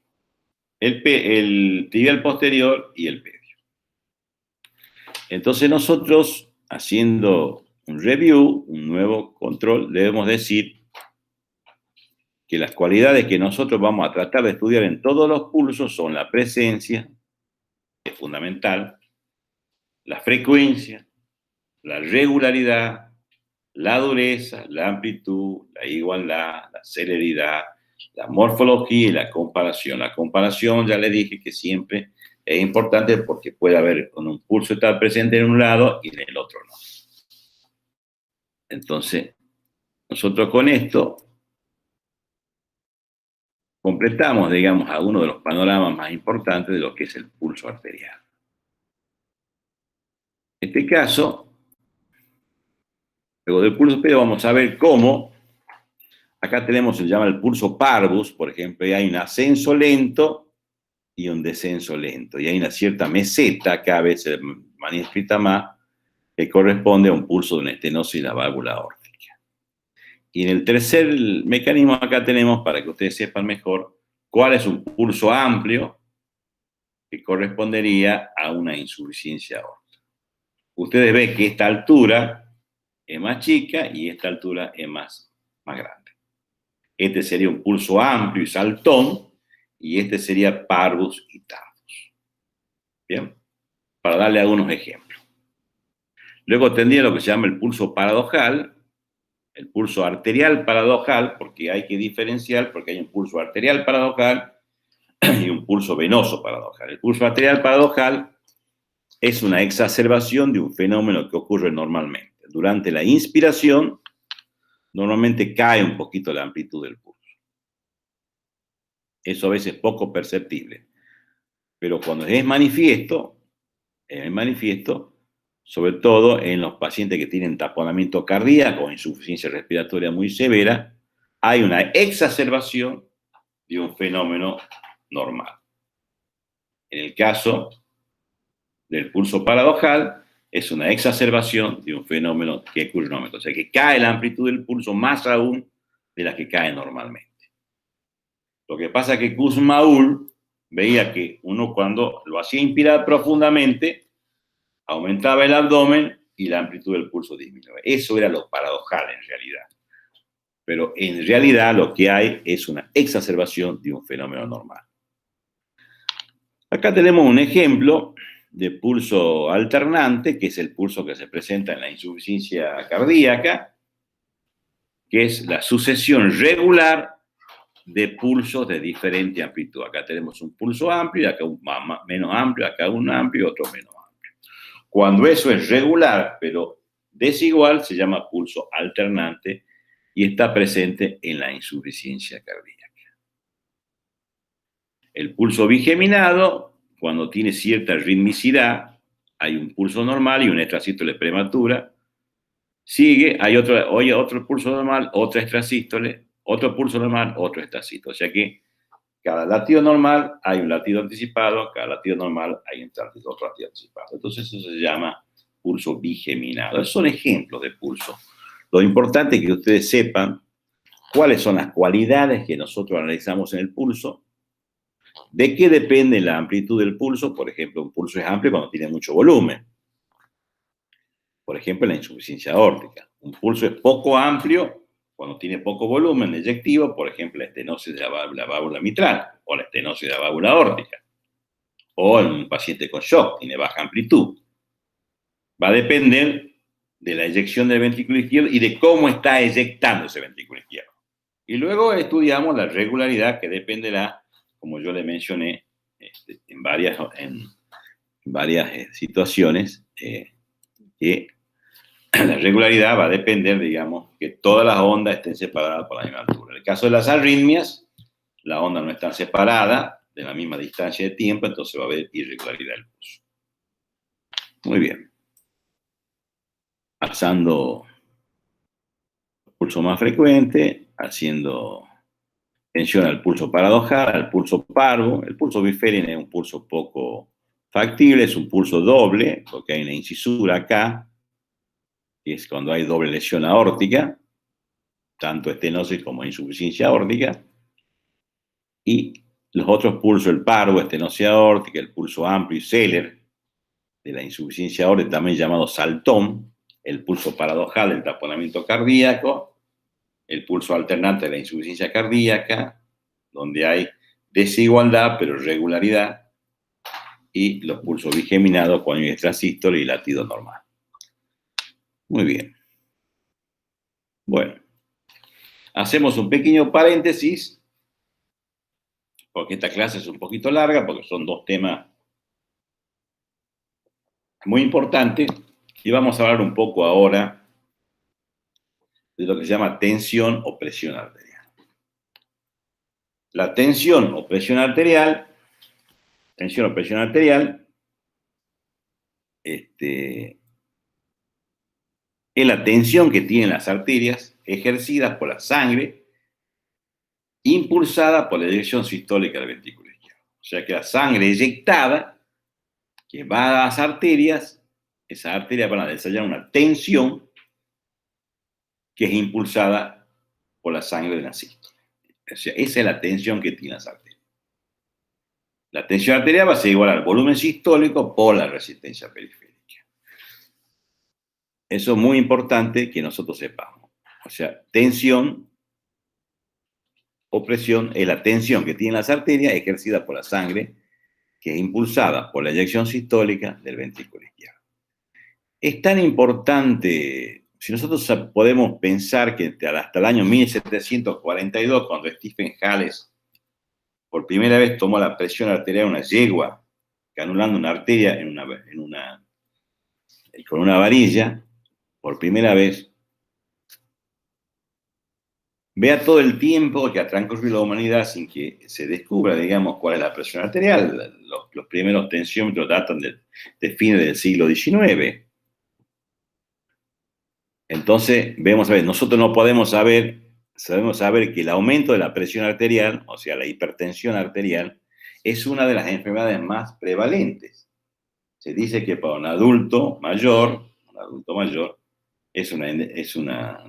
el tibial posterior y el pedio. Entonces nosotros, haciendo un review, un nuevo control, debemos decir que las cualidades que nosotros vamos a tratar de estudiar en todos los pulsos son la presencia, que es fundamental, la frecuencia, la regularidad, la dureza, la amplitud, la igualdad, la celeridad, la morfología y la comparación. La comparación, ya le dije que siempre es importante porque puede haber con un pulso estar presente en un lado y en el otro no. Entonces, nosotros con esto completamos, digamos, a uno de los panoramas más importantes de lo que es el pulso arterial. En este caso, luego del pulso espedio vamos a ver cómo, acá tenemos, se llama el pulso parvus, por ejemplo, y hay un ascenso lento y un descenso lento, y hay una cierta meseta, acá a veces manifiesta más, que corresponde a un pulso de una estenosis de la válvula aórtica. Y en el tercer mecanismo acá tenemos, para que ustedes sepan mejor, cuál es un pulso amplio que correspondería a una insuficiencia aórtica. Ustedes ven que esta altura es más chica y esta altura es más grande. Este sería un pulso amplio y saltón, y este sería parvus y tardus. Bien, para darle algunos ejemplos. Luego tendría lo que se llama el pulso paradojal, el pulso arterial paradojal, porque hay que diferenciar, porque hay un pulso arterial paradojal y un pulso venoso paradojal. El pulso arterial paradojal es una exacerbación de un fenómeno que ocurre normalmente. Durante la inspiración, normalmente cae un poquito la amplitud del pulso. eso a veces es poco perceptible. Pero cuando es manifiesto, sobre todo en los pacientes que tienen taponamiento cardíaco o insuficiencia respiratoria muy severa, hay una exacerbación de un fenómeno normal. En el caso del pulso paradojal, es una exacerbación de un fenómeno que es cronómetro, o sea que cae la amplitud del pulso más aún de la que cae normalmente. Lo que pasa es que Kussmaul veía que uno cuando lo hacía inspirar profundamente, aumentaba el abdomen y la amplitud del pulso disminuía. Eso era lo paradojal en realidad. Pero en realidad lo que hay es una exacerbación de un fenómeno normal. Acá tenemos un ejemplo de pulso alternante, que es el pulso que se presenta en la insuficiencia cardíaca, que es la sucesión regular de pulsos de diferente amplitud. Acá tenemos un pulso amplio, acá un menos amplio, acá un amplio y otro menos amplio. Cuando eso es regular, pero desigual, se llama pulso alternante y está presente en la insuficiencia cardíaca. El pulso bigeminado, cuando tiene cierta ritmicidad, hay un pulso normal y una extrasístole prematura. Sigue, hay otro pulso normal, otra extrasístole, otro pulso normal, otro extrasístole. O sea que cada latido normal hay un latido anticipado, cada latido normal hay otro latido anticipado. Entonces eso se llama pulso bigeminado. Esos son ejemplos de pulso. Lo importante es que ustedes sepan cuáles son las cualidades que nosotros analizamos en el pulso. ¿De qué depende la amplitud del pulso? Por ejemplo, un pulso es amplio cuando tiene mucho volumen. Por ejemplo, la insuficiencia aórtica. Un pulso es poco amplio cuando tiene poco volumen eyectivo, por ejemplo, la estenosis de la válvula mitral o la estenosis de la válvula aórtica. O en un paciente con shock, tiene baja amplitud. Va a depender de la eyección del ventrículo izquierdo y de cómo está eyectando ese ventrículo izquierdo. Y luego estudiamos la regularidad, que dependerá, como yo le mencioné, en varias situaciones, que la regularidad va a depender, digamos, que todas las ondas estén separadas por la misma altura. En el caso de las arritmias, la onda no está separada de la misma distancia de tiempo, entonces va a haber irregularidad del pulso. Muy bien. Pasando al pulso más frecuente, haciendo tensión al pulso paradojal, al pulso parvo. El pulso Bifferin es un pulso poco factible, es un pulso doble, porque hay una incisura acá, que es cuando hay doble lesión aórtica, tanto estenosis como insuficiencia aórtica. Y los otros pulsos, el parvo, estenosis aórtica, el pulso amplio y Seller, de la insuficiencia aórtica, también llamado saltón, el pulso paradojal del taponamiento cardíaco, el pulso alternante de la insuficiencia cardíaca, donde hay desigualdad pero regularidad, y los pulsos bigeminados cuando hay extrasístole y latido normal. Muy bien. Bueno, hacemos un pequeño paréntesis, porque esta clase es un poquito larga, porque son dos temas muy importantes, y vamos a hablar un poco ahora de lo que se llama tensión o presión arterial. La tensión o presión arterial, es la tensión que tienen las arterias ejercidas por la sangre, impulsada por la eyección sistólica del ventrículo izquierdo. O sea que la sangre eyectada, que va a las arterias, esas arterias van a desarrollar una tensión que es impulsada por la sangre de la sístole. O sea, esa es la tensión que tienen las arterias. La tensión arterial va a ser igual al volumen sistólico por la resistencia periférica. Eso es muy importante que nosotros sepamos. O sea, tensión o presión es la tensión que tienen las arterias ejercida por la sangre, que es impulsada por la eyección sistólica del ventrículo izquierdo. Es tan importante, si nosotros podemos pensar que hasta el año 1742, cuando Stephen Hales por primera vez tomó la presión arterial de una yegua, canulando una arteria con una varilla, por primera vez vea todo el tiempo que ha transcurrido la humanidad sin que se descubra, digamos, cuál es la presión arterial. Los primeros tensiómetros datan de fines del siglo XIX. Entonces, vemos, a ver, nosotros no podemos sabemos saber que el aumento de la presión arterial, o sea, la hipertensión arterial, es una de las enfermedades más prevalentes. Se dice que para un adulto mayor, es una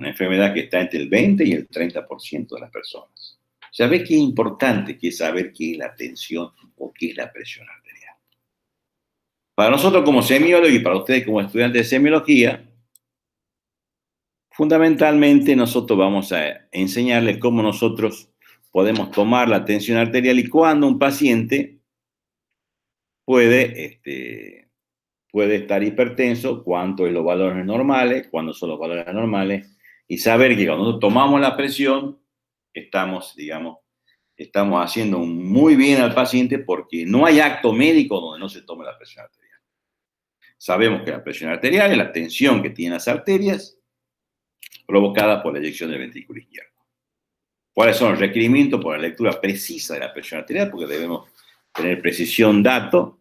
enfermedad que está entre el 20 y el 30% de las personas. ¿Sabe qué importante que es saber qué es la tensión o qué es la presión arterial? Para nosotros como semiólogos y para ustedes como estudiantes de semiología, fundamentalmente nosotros vamos a enseñarles cómo nosotros podemos tomar la tensión arterial y cuándo un paciente puede estar hipertenso, cuánto es los valores normales, cuándo son los valores anormales, y saber que cuando nosotros tomamos la presión, estamos haciendo muy bien al paciente porque no hay acto médico donde no se tome la presión arterial. Sabemos que la presión arterial es la tensión que tienen las arterias provocada por la eyección del ventrículo izquierdo. ¿Cuáles son los requerimientos por la lectura precisa de la presión arterial? Porque debemos tener precisión dato.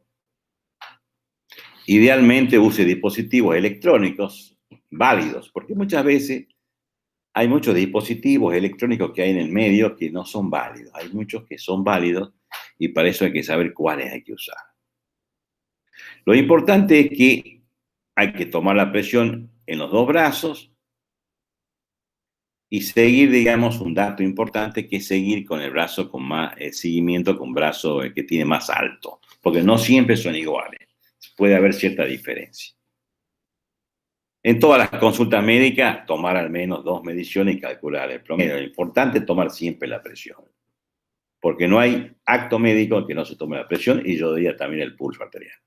Idealmente use dispositivos electrónicos válidos, porque muchas veces hay muchos dispositivos electrónicos que hay en el medio que no son válidos. Hay muchos que son válidos y para eso hay que saber cuáles hay que usar. Lo importante es que hay que tomar la presión en los dos brazos y seguir, digamos, un dato importante que es seguir con el brazo con más seguimiento, con brazo que tiene más alto, porque no siempre son iguales. Puede haber cierta diferencia. En todas las consultas médicas, tomar al menos 2 mediciones y calcular el promedio. Lo importante es tomar siempre la presión, porque no hay acto médico que no se tome la presión y yo diría también el pulso arterial.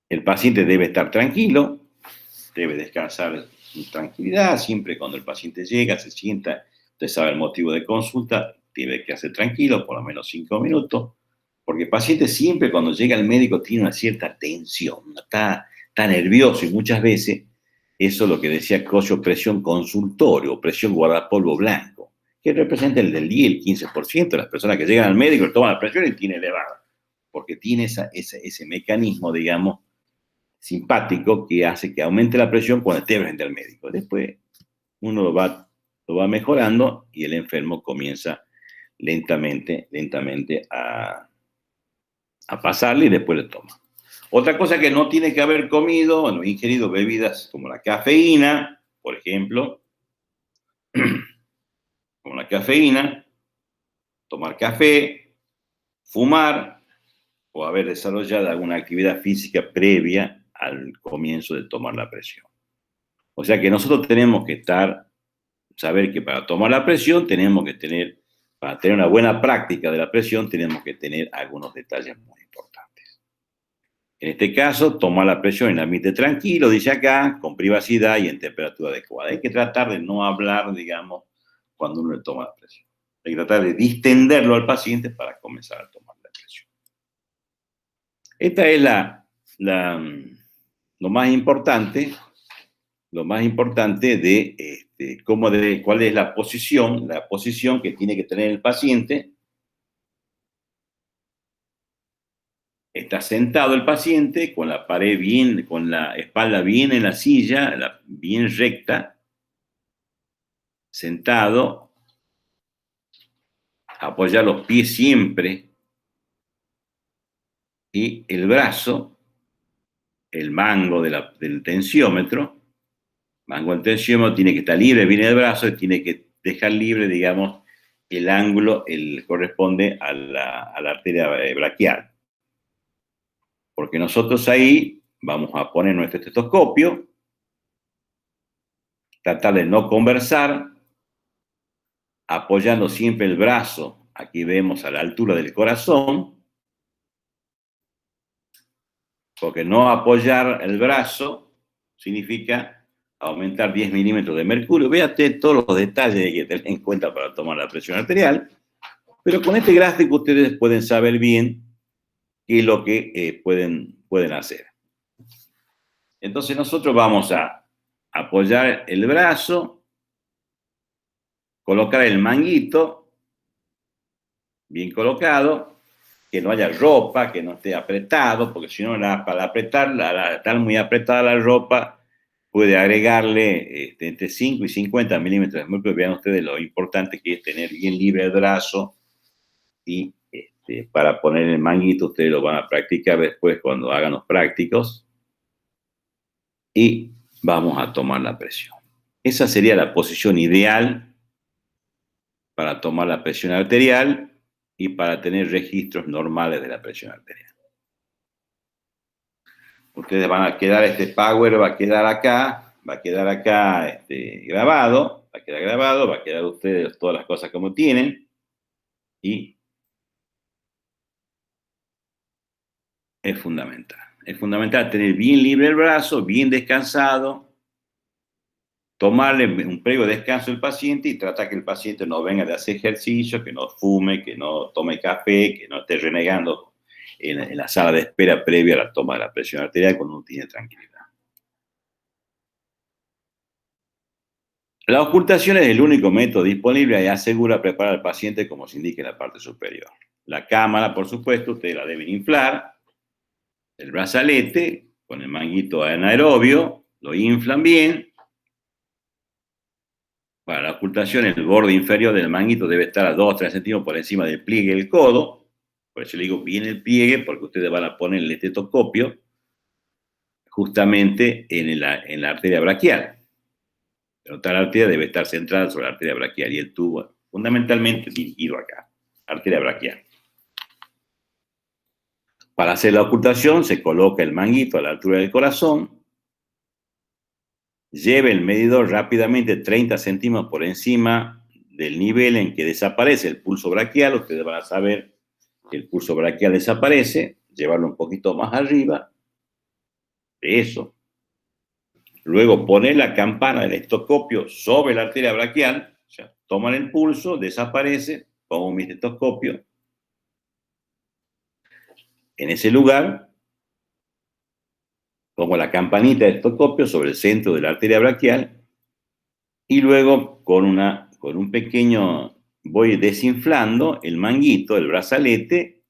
El paciente debe estar tranquilo, debe descansar en tranquilidad, siempre cuando el paciente llega, se sienta, usted sabe el motivo de consulta, debe quedarse tranquilo por lo menos 5 minutos, porque el paciente siempre cuando llega al médico tiene una cierta tensión, está nervioso y muchas veces eso es lo que decía Cosio, presión consultorio o presión guardapolvo blanco, que representa el del 10, el 15% de las personas que llegan al médico y toman la presión y tiene elevada, porque tiene ese mecanismo, digamos, simpático que hace que aumente la presión cuando esté frente al médico. Después uno lo va mejorando y el enfermo comienza lentamente a pasarle y después le toma. Otra cosa que no tiene que haber comido o ingerido bebidas como la cafeína, por ejemplo, como la cafeína, tomar café, fumar o haber desarrollado alguna actividad física previa al comienzo de tomar la presión. O sea que nosotros tenemos que saber que para tomar la presión para tener una buena práctica de la presión, tenemos que tener algunos detalles muy importantes. En este caso, tomar la presión en ambiente tranquilo, dice acá, con privacidad y en temperatura adecuada. Hay que tratar de no hablar, digamos, cuando uno le toma la presión. Hay que tratar de distenderlo al paciente para comenzar a tomar la presión. Esta es lo más importante de cuál es la posición que tiene que tener el paciente. Está sentado el paciente con la con la espalda bien en la silla, bien recta, sentado, apoyar los pies siempre y el brazo, el mango del tensiómetro, tiene que estar libre, viene del brazo y tiene que dejar libre, digamos, el ángulo, corresponde a la arteria braquial. Porque nosotros ahí vamos a poner nuestro estetoscopio, tratar de no conversar, apoyando siempre el brazo, aquí vemos a la altura del corazón, porque no apoyar el brazo significa aumentar 10 milímetros de mercurio. Véate todos los detalles que hay que tener en cuenta para tomar la presión arterial, pero con este gráfico ustedes pueden saber bien qué es lo que pueden hacer. Entonces nosotros vamos a apoyar el brazo colocar el manguito bien colocado, que no haya ropa, que no esté apretado, porque si no, para estar muy apretada la ropa, puede agregarle entre 5 y 50 milímetros de mercurio. Vean ustedes lo importante que es tener bien libre el brazo y para poner el manguito, ustedes lo van a practicar después cuando hagan los prácticos y vamos a tomar la presión. Esa sería la posición ideal para tomar la presión arterial y para tener registros normales de la presión arterial. Ustedes van a quedar, este power va a quedar acá grabado, va a quedar ustedes todas las cosas como tienen y es fundamental. Es fundamental tener bien libre el brazo, bien descansado, tomarle un previo descanso al paciente y tratar que el paciente no venga de hacer ejercicio, que no fume, que no tome café, que no esté renegando en la sala de espera previa a la toma de la presión arterial cuando uno tiene tranquilidad. La ocultación es el único método disponible y asegura preparar al paciente como se indica en la parte superior. La cámara, por supuesto, ustedes la deben inflar. El brazalete con el manguito anaerobio, lo inflan bien. Para la ocultación, el borde inferior del manguito debe estar a 2 o 3 centímetros por encima del pliegue del codo. Por eso le digo bien el pliegue, porque ustedes van a poner el estetoscopio justamente en la arteria braquial. Pero tal arteria debe estar centrada sobre la arteria braquial y el tubo fundamentalmente dirigido acá, arteria braquial. Para hacer la ocultación se coloca el manguito a la altura del corazón, lleve el medidor rápidamente 30 centímetros por encima del nivel en que desaparece el pulso braquial. Ustedes van a saber que el pulso braquial desaparece, llevarlo un poquito más arriba de eso. Luego poner la campana del estetoscopio sobre la arteria braquial, o sea, toman el pulso, desaparece, pongo mi estetoscopio en ese lugar, pongo la campanita del estetoscopio sobre el centro de la arteria braquial y luego con un pequeño, voy desinflando el manguito, el brazalete,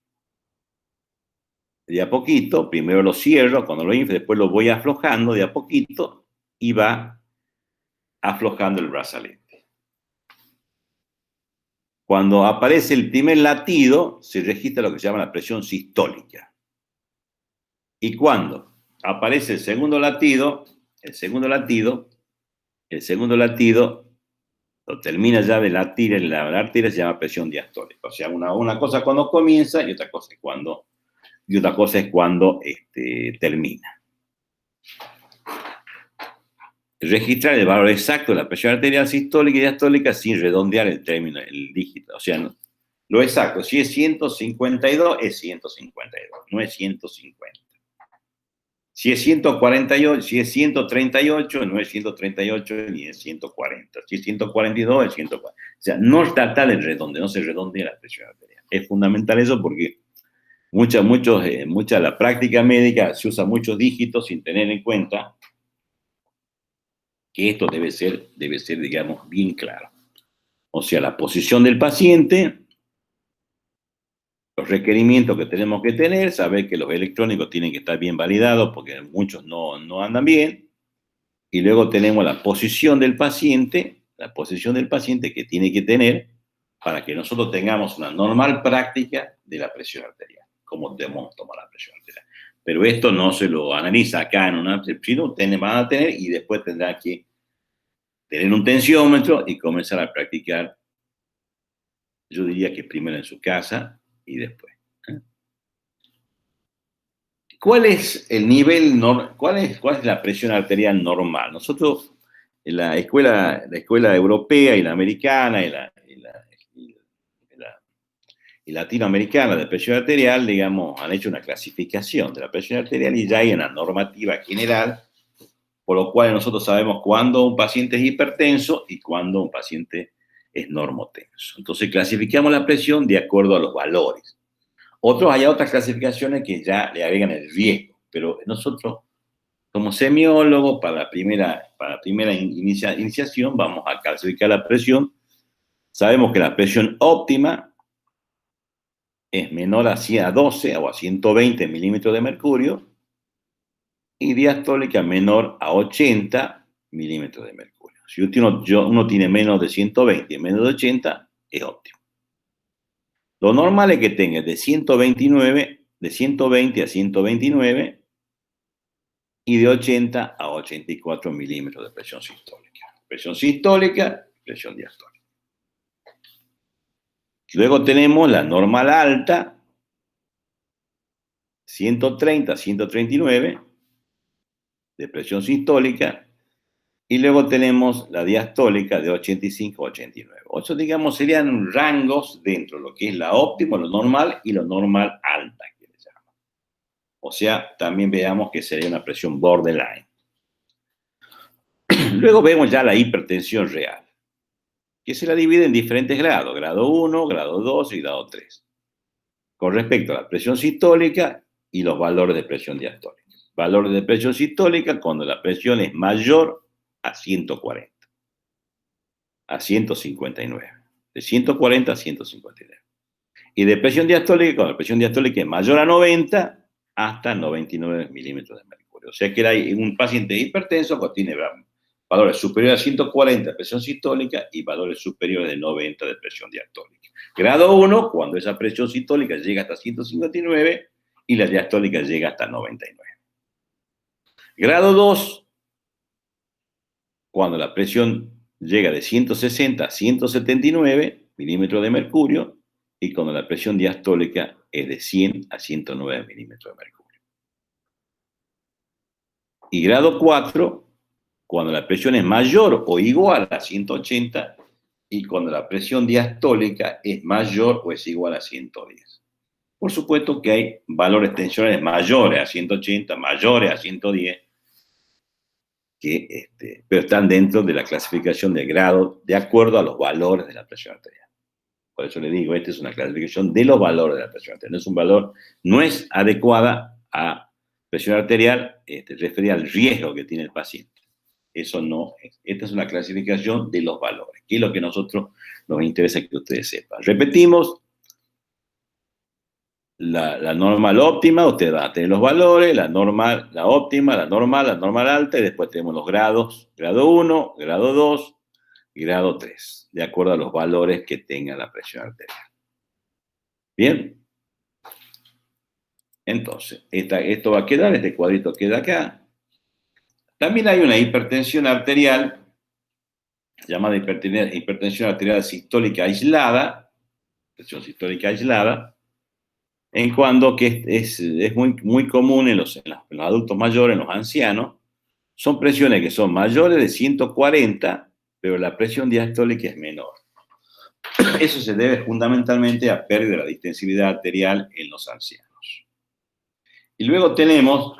de a poquito, primero lo cierro, cuando lo inflo, después lo voy aflojando de a poquito y va aflojando el brazalete. Cuando aparece el primer latido, se registra lo que se llama la presión sistólica. Y cuando aparece el segundo latido, lo termina ya de latir en la arteria, se llama presión diastólica. O sea, una cosa cuando comienza y otra cosa es cuando termina. Registrar el valor exacto de la presión arterial sistólica y diastólica sin redondear el término, el dígito. O sea, lo exacto, si es 152, es 152, no es 150. Si es 148, si es 138, no es 138 ni es 140. Si es 142, es 140. O sea, no trata de redondear, no se redondea la presión arterial. Es fundamental eso porque mucha la práctica médica se usa muchos dígitos sin tener en cuenta que esto debe ser, digamos, bien claro. O sea, la posición del paciente, los requerimientos que tenemos que tener, saber que los electrónicos tienen que estar bien validados porque muchos no andan bien. Y luego tenemos la posición del paciente que tiene que tener para que nosotros tengamos una normal práctica de la presión arterial, como debemos tomar la presión arterial. Pero esto no se lo analiza acá en una, sino van a tener y después tendrán que tener un tensiómetro y comenzar a practicar, yo diría que primero en su casa y después. ¿Cuál es el nivel, cuál es la presión arterial normal? Nosotros, en la escuela europea y la americana y latinoamericana de presión arterial, digamos, han hecho una clasificación de la presión arterial y ya hay una normativa general, por lo cual nosotros sabemos cuándo un paciente es hipertenso y cuándo un paciente es normotenso. Entonces clasificamos la presión de acuerdo a los valores. Hay otras clasificaciones que ya le agregan el riesgo, pero nosotros, como semiólogos, para la primera iniciación, vamos a clasificar la presión Sabemos que la presión óptima es menor a 12 o a 120 milímetros de mercurio y diastólica menor a 80 milímetros de mercurio. Si uno tiene menos de 120 y menos de 80, es óptimo. Lo normal es que tenga de 120 a 129 y de 80 a 84 milímetros de presión sistólica. Presión sistólica, presión diastólica. Luego tenemos la normal alta, 130 a 139 de presión sistólica, y luego tenemos la diastólica de 85 a 89. O eso, digamos, serían rangos dentro de lo que es la óptima, lo normal y lo normal alta, que le llaman. O sea, también veamos que sería una presión borderline. Luego vemos ya la hipertensión real, que se la divide en diferentes grados, grado 1, grado 2 y grado 3, con respecto a la presión sistólica y los valores de presión diastólica. Valores de presión sistólica cuando la presión es mayor a 140, a 159, de 140 a 159. Y de presión diastólica, cuando la presión diastólica es mayor a 90, hasta 99 milímetros de mercurio. O sea que hay un paciente hipertenso que tiene valores superiores a 140 de presión sistólica y valores superiores de 90 de presión diastólica. Grado 1, cuando esa presión sistólica llega hasta 159 y la diastólica llega hasta 99. Grado 2, cuando la presión llega de 160 a 179 milímetros de mercurio y cuando la presión diastólica es de 100 a 109 milímetros de mercurio. Y grado 4, cuando la presión es mayor o igual a 180 y cuando la presión diastólica es mayor o es igual a 110. Por supuesto que hay valores tensionales mayores a 180, mayores a 110, pero están dentro de la clasificación de grado de acuerdo a los valores de la presión arterial. Por eso le digo, esta es una clasificación de los valores de la presión arterial. No es adecuada a presión arterial referida al riesgo que tiene el paciente. Eso no es. Esta es una clasificación de los valores, que es lo que a nosotros nos interesa que ustedes sepan. Repetimos, la normal óptima, usted va a tener los valores, la normal, la óptima, la normal alta, y después tenemos los grados, grado 1, grado 2 y grado 3, de acuerdo a los valores que tenga la presión arterial. Bien. Entonces, esto va a quedar, este cuadrito queda acá. También hay una hipertensión arterial, llamada hipertensión arterial sistólica aislada, presión sistólica aislada, en cuanto que es muy común en los adultos mayores, en los ancianos. Son presiones que son mayores de 140, pero la presión diastólica es menor. Eso se debe fundamentalmente a pérdida de la distensividad arterial en los ancianos. Y luego tenemos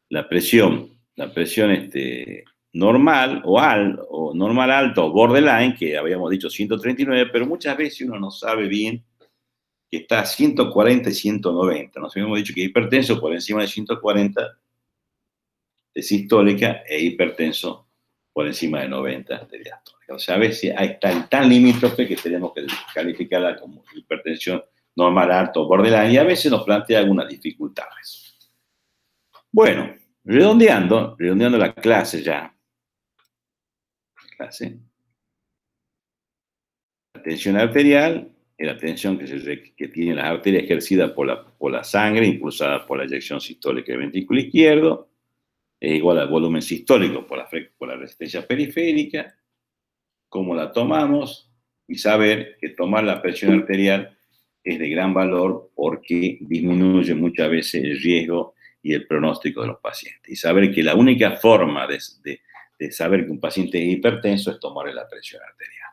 la presión normal o normal alta o borderline, que habíamos dicho 139, pero muchas veces uno no sabe bien que está a 140 y 190. Nos habíamos dicho que hipertenso por encima de 140 de sistólica e hipertenso por encima de 90 de diastólica. O sea, a veces está tan limítrofe que tenemos que calificarla como hipertensión normal, alto o borderline, y a veces nos plantea algunas dificultades. Bueno, redondeando la clase ya. La tensión arterial es la tensión que tiene las arterias ejercida por la sangre, impulsada por la eyección sistólica del ventrículo izquierdo, es igual al volumen sistólico por la resistencia periférica, cómo la tomamos, y saber que tomar la presión arterial es de gran valor porque disminuye muchas veces el riesgo y el pronóstico de los pacientes. Y saber que la única forma de saber que un paciente es hipertenso es tomarle la presión arterial.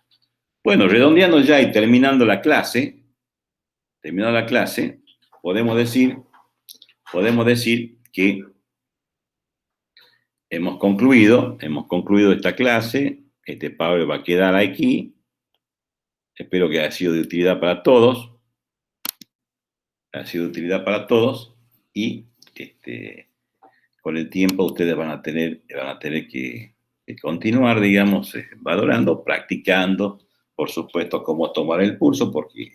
Bueno, redondeando ya y terminando la clase, podemos decir que hemos concluido esta clase. Este Pablo va a quedar aquí. Espero que haya sido de utilidad para todos. Y con el tiempo ustedes van a tener que continuar, digamos, valorando, practicando, por supuesto, cómo tomar el pulso, porque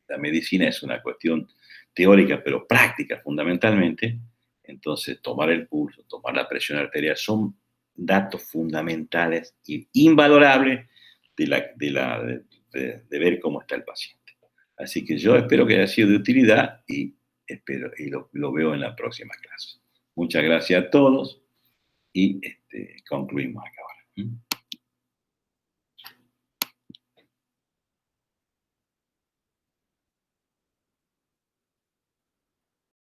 la medicina es una cuestión teórica, pero práctica fundamentalmente. Entonces, tomar el pulso, tomar la presión arterial son datos fundamentales e invalorables de ver cómo está el paciente. Así que yo espero que haya sido de utilidad y espero y lo veo en la próxima clase. Muchas gracias a todos y concluimos acá ahora.